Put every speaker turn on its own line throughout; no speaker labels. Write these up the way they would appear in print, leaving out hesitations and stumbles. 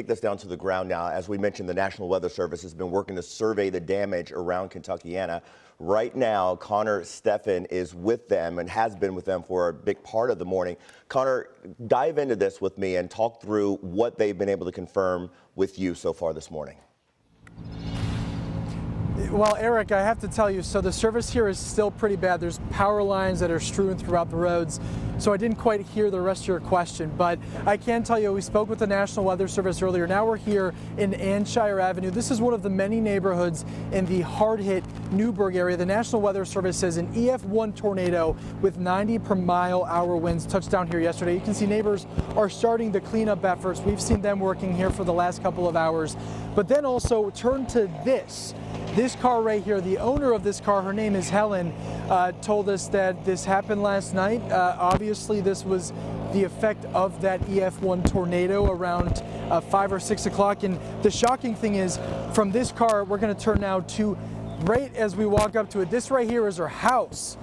Take this down to the ground now. As we mentioned, the National Weather Service has been working to survey the damage around Kentuckiana. Right now, Connor Steffen is with them and has been with them for a big part of the morning. Connor, dive into this with me and talk through what they've been able to confirm with you so far this morning.
Well, Eric, I have to tell you, so the service here is still pretty bad. There's power lines that are strewn throughout the roads, so I didn't quite hear the rest of your question, but I can tell you we spoke with the National Weather Service earlier. Now we're here in Anshire Avenue. This is one of the many neighborhoods in the hard-hit Newburgh area. The National Weather Service says an EF1 tornado with 90-per-mile-hour winds touched down here yesterday. You can see neighbors are starting the cleanup efforts. We've seen them working here for the last couple of hours. But then also turn to this car right here. The owner of this car, her name is Helen, told us that this happened last night. Obviously, this was the effect of that EF1 tornado around 5 or 6 o'clock. And the shocking thing is, from this car, we're going to turn now to, right as we walk up to it, this right here is her house.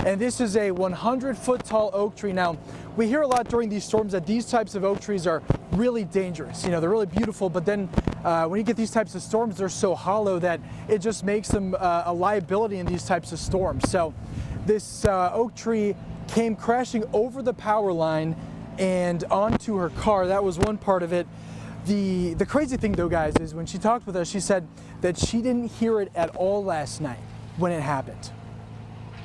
And this is a 100-foot tall oak tree. Now, we hear a lot during these storms that these types of oak trees are really dangerous. You know, they're really beautiful, but then when you get these types of storms, they're so hollow that it just makes them a liability in these types of storms. So this oak tree came crashing over the power line and onto her car. That was one part of it. The crazy thing, though, guys, is when she talked with us, she said that she didn't hear it at all last night when it happened.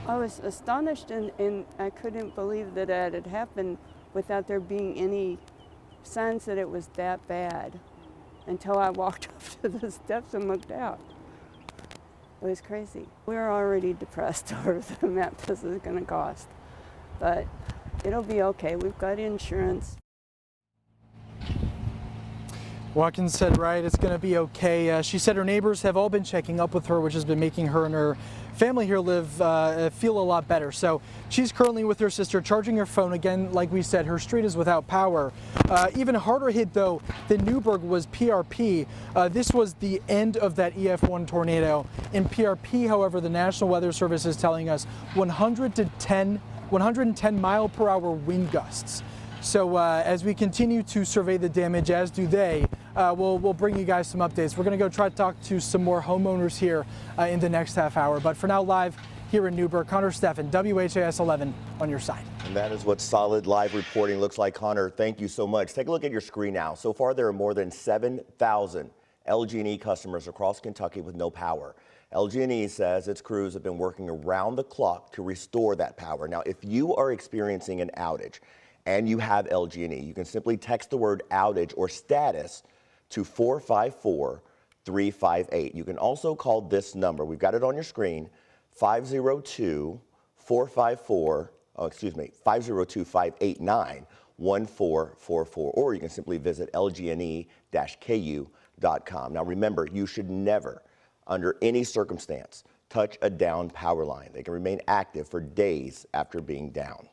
I was astonished and I couldn't believe that it had happened without there being any signs that it was that bad until I walked up to the steps and looked out. It was crazy. We were already depressed over the amount this is going to cost, but it'll be okay. We've got insurance.
Watkins said, right, it's going to be okay. She said her neighbors have all been checking up with her, which has been making her and her family here feel a lot better. So she's currently with her sister charging her phone. Again, like we said, her street is without power. Even harder hit, though, than Newburgh was PRP. This was the end of that EF1 tornado. In PRP, however, the National Weather Service is telling us 110 mile-per-hour wind gusts. So as we continue to survey the damage, as do they, we'll bring you guys some updates. We're going to go try to talk to some more homeowners here in the next half hour. But for now, live here in Newburgh, Connor Steffen, WHAS11 on your side.
And that is what solid live reporting looks like. Connor, thank you so much. Take a look at your screen now. So far, there are more than 7,000 LG&E customers across Kentucky with no power. LG&E says its crews have been working around the clock to restore that power. Now, if you are experiencing an outage and you have LG&E, you can simply text the word outage or status to 454-358. You can also call this number. We've got it on your screen, 502-589-1444, or you can simply visit lgne-ku.com. Now remember, you should never, under any circumstance, touch a down power line. They can remain active for days after being down.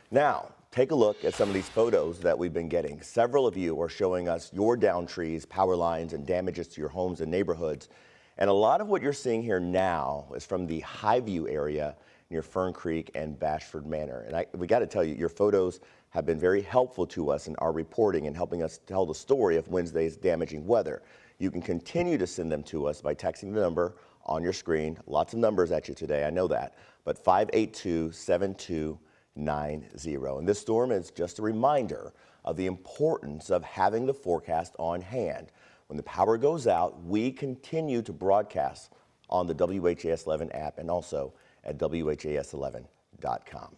Now, take a look at some of these photos that we've been getting. Several of you are showing us your down trees, power lines, and damages to your homes and neighborhoods. And a lot of what you're seeing here now is from the Highview area near Fern Creek and Bashford Manor. And we got to tell you, your photos have been very helpful to us in our reporting and helping us tell the story of Wednesday's damaging weather. You can continue to send them to us by texting the number on your screen. Lots of numbers at you today, I know that, but 582-7290. And this storm is just a reminder of the importance of having the forecast on hand. When the power goes out, we continue to broadcast on the WHAS11 app and also at WHAS11.com.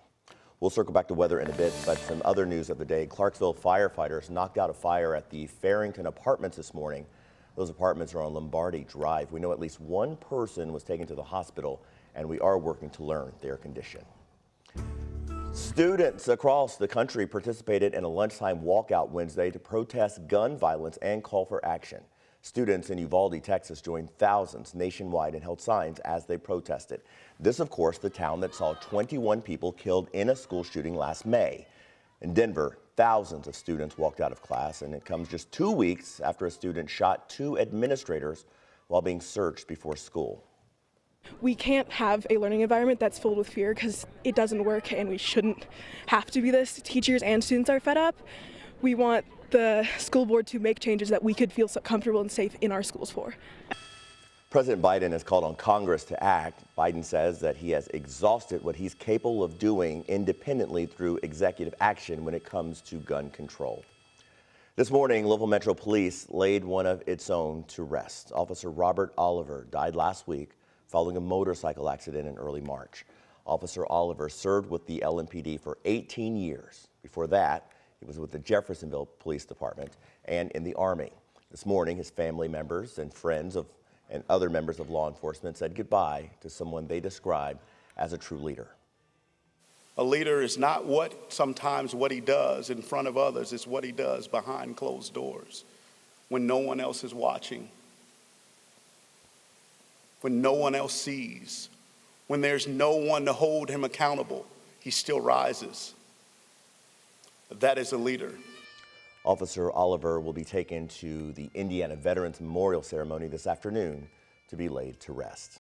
We'll circle back to weather in a bit, but some other news of the day. Clarksville firefighters knocked out a fire at the Farrington Apartments this morning. Those apartments are on Lombardi Drive. We know at least one person was taken to the hospital, and we are working to learn their condition. Students across the country participated in a lunchtime walkout Wednesday to protest gun violence and call for action. Students in Uvalde, Texas joined thousands nationwide and held signs as they protested. This, of course, the town that saw 21 people killed in a school shooting last May. In Denver, thousands of students walked out of class, and it comes just 2 weeks after a student shot 2 administrators while being searched before school.
We can't have a learning environment that's filled with fear because it doesn't work and we shouldn't have to be this. Teachers and students are fed up. We want the school board to make changes that we could feel so comfortable and safe in our schools for.
President Biden has called on Congress to act. Biden says that he has exhausted what he's capable of doing independently through executive action when it comes to gun control. This morning, Louisville Metro Police laid one of its own to rest. Officer Robert Oliver died last week following a motorcycle accident in early March. Officer Oliver served with the LMPD for 18 years. Before that, he was with the Jeffersonville Police Department and in the Army. This morning, his family members and friends and other members of law enforcement said goodbye to someone they describe as a true leader.
A leader is not sometimes what he does in front of others, it's what he does behind closed doors when no one else is watching, when no one else sees, when there's no one to hold him accountable, he still rises. That is a leader.
Officer Oliver will be taken to the Indiana Veterans Memorial Ceremony this afternoon to be laid to rest.